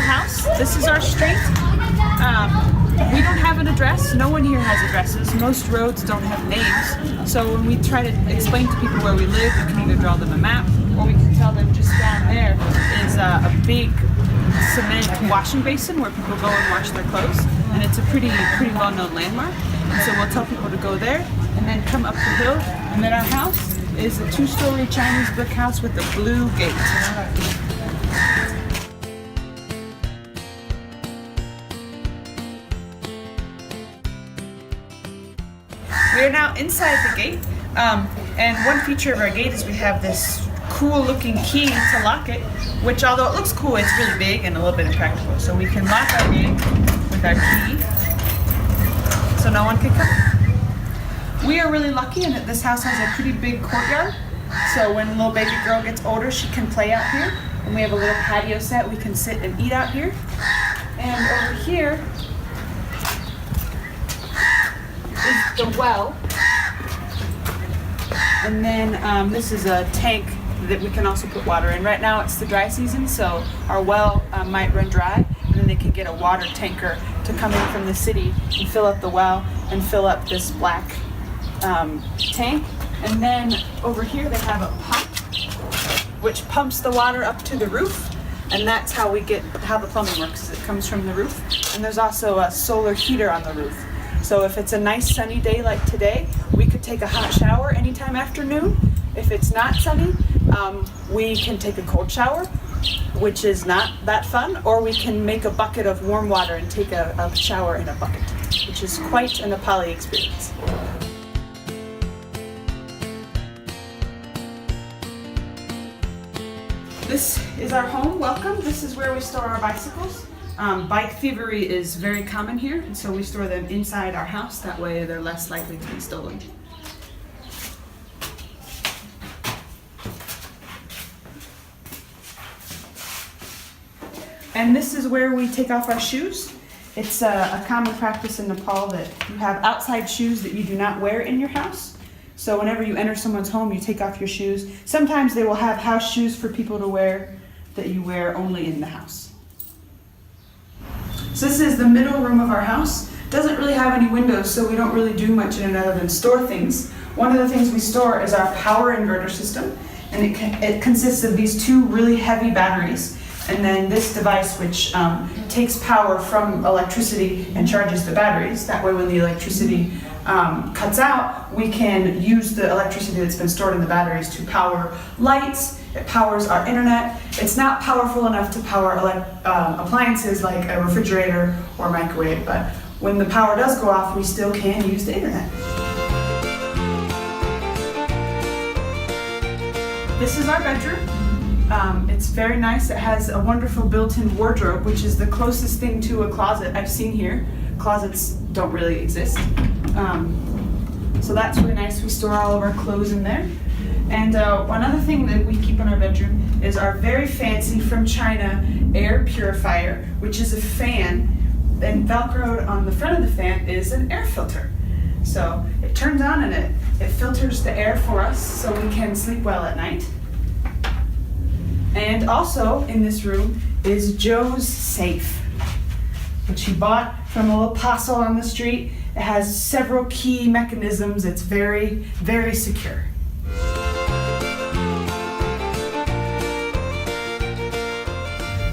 house. This is our street. We don't have an address. No one here has addresses. Most roads don't have names. So when we try to explain to people where we live, we can either draw them a map, or we can tell them just down there is a big cement washing basin where people go and wash their clothes. And it's a pretty well-known landmark. And so we'll tell people to go there and then come up the hill. And then our house is a 2-story Chinese brick house with a blue gate. We are now inside the gate, and one feature of our gate is we have this cool looking key to lock it, which although it looks cool, it's really big and a little bit impractical. So we can lock our gate with our key so no one can come. We are really lucky in that this house has a pretty big courtyard. So when little baby girl gets older, she can play out here. And we have a little patio set, we can sit and eat out here. And over here is the well. And then this is a tank that we can also put water in. Right now it's the dry season, so our well might run dry, and then they can get a water tanker to come in from the city and fill up the well and fill up this black tank. And then over here they have a pump which pumps the water up to the roof, and that's how the plumbing works. It comes from the roof, and there's also a solar heater on the roof. So if it's a nice sunny day like today, we could take a hot shower anytime after noon. If it's not sunny, we can take a cold shower, which is not that fun, or we can make a bucket of warm water and take a shower in a bucket, which is quite a Nepali experience. This is our home. Welcome. This is where we store our bicycles. Bike thievery is very common here, and so we store them inside our house. That way they're less likely to be stolen. And this is where we take off our shoes. It's a common practice in Nepal that you have outside shoes that you do not wear in your house. So whenever you enter someone's home, you take off your shoes. Sometimes they will have house shoes for people to wear that you wear only in the house. So this is the middle room of our house. It doesn't really have any windows, so we don't really do much in it other than store things. One of the things we store is our power inverter system, and it consists of these 2 really heavy batteries, and then this device which takes power from electricity and charges the batteries. That way when the electricity cuts out, we can use the electricity that's been stored in the batteries to power lights. It powers our internet. It's not powerful enough to power appliances like a refrigerator or microwave, but when the power does go off, we still can use the internet. This is our bedroom. It's very nice. It has a wonderful built-in wardrobe, which is the closest thing to a closet I've seen here. Closets don't really exist. So that's really nice. We store all of our clothes in there. And one other thing that we keep in our bedroom is our very fancy, from China, air purifier, which is a fan, and Velcroed on the front of the fan is an air filter. So it turns on and it filters the air for us so we can sleep well at night. And also in this room is Joe's safe, which he bought from a little parcel on the street. It has several key mechanisms. It's very, very secure.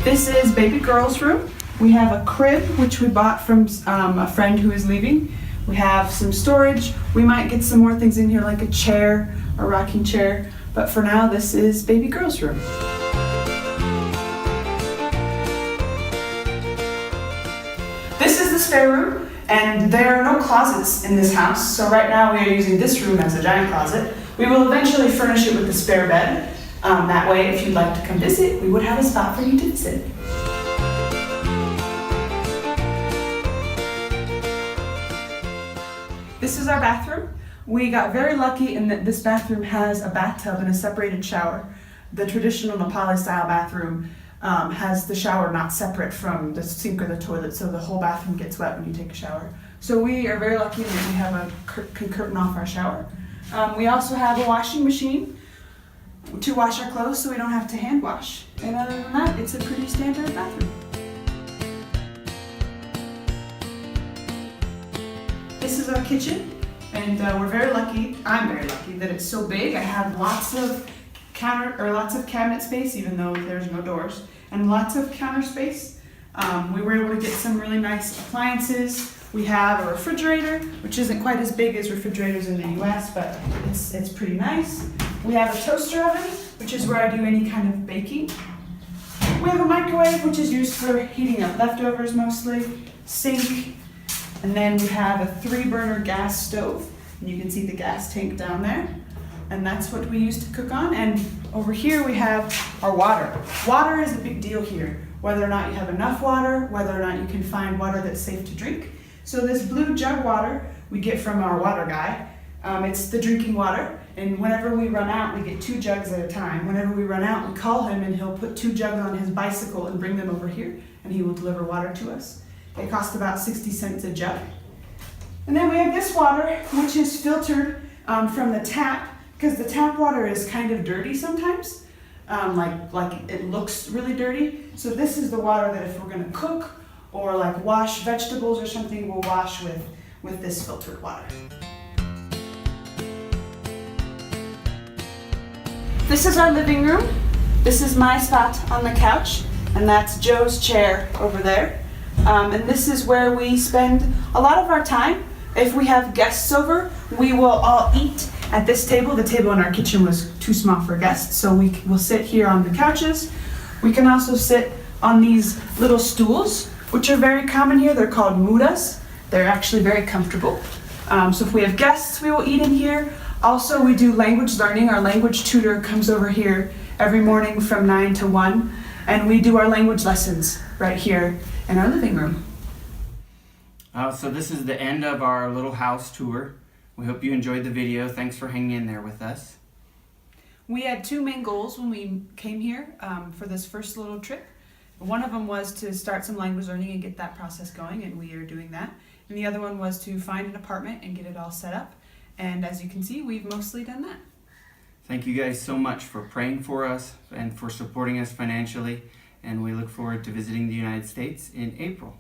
This is baby girl's room. We have a crib, which we bought from a friend who is leaving. We have some storage. We might get some more things in here like a chair, a rocking chair, but for now this is baby girl's room. This is the spare room, and there are no closets in this house, so right now we are using this room as a giant closet. We will eventually furnish it with a spare bed. That way, if you'd like to come visit, we would have a spot for you to visit. This is our bathroom. We got very lucky in that this bathroom has a bathtub and a separated shower. The traditional Nepali style bathroom has the shower not separate from the sink or the toilet, so the whole bathroom gets wet when you take a shower. So we are very lucky that we have a curtain off our shower. We also have a washing machine to wash our clothes so we don't have to hand wash. And other than that, it's a pretty standard bathroom. is our kitchen, and we're very lucky. I'm very lucky that it's so big. I have lots of cabinet space, even though there's no doors, and lots of counter space. We were able to get some really nice appliances. We have a refrigerator, which isn't quite as big as refrigerators in the US, but it's pretty nice. We have a toaster oven, which is where I do any kind of baking. We have a microwave, which is used for heating up leftovers mostly, sink, and then we have a 3-burner gas stove, and you can see the gas tank down there, and that's what we use to cook on. And over here we have our water. Water is a big deal here, whether or not you have enough water, whether or not you can find water that's safe to drink. So this blue jug water we get from our water guy. It's the drinking water. And whenever we run out, we get 2 jugs at a time. Whenever we run out, we call him and he'll put 2 jugs on his bicycle and bring them over here, and he will deliver water to us. They cost about 60 cents a jug. And then we have this water, which is filtered from the tap, because the tap water is kind of dirty sometimes. Like it looks really dirty. So this is the water that if we're gonna cook or like wash vegetables or something, we'll wash with this filtered water. This is our living room. This is my spot on the couch, and that's Joe's chair over there. And this is where we spend a lot of our time. If we have guests over, we will all eat at this table. The table in our kitchen was too small for guests, so we will sit here on the couches. We can also sit on these little stools, which are very common here. They're called mudas. They're actually very comfortable. So if we have guests, we will eat in here. Also, we do language learning. Our language tutor comes over here every morning from 9 to 1, and we do our language lessons right here in our living room. So this is the end of our little house tour. We hope you enjoyed the video. Thanks for hanging in there with us. We had 2 main goals when we came here for this first little trip. One of them was to start some language learning and get that process going, and we are doing that. And the other one was to find an apartment and get it all set up. And as you can see, we've mostly done that. Thank you guys so much for praying for us and for supporting us financially. And we look forward to visiting the United States in April.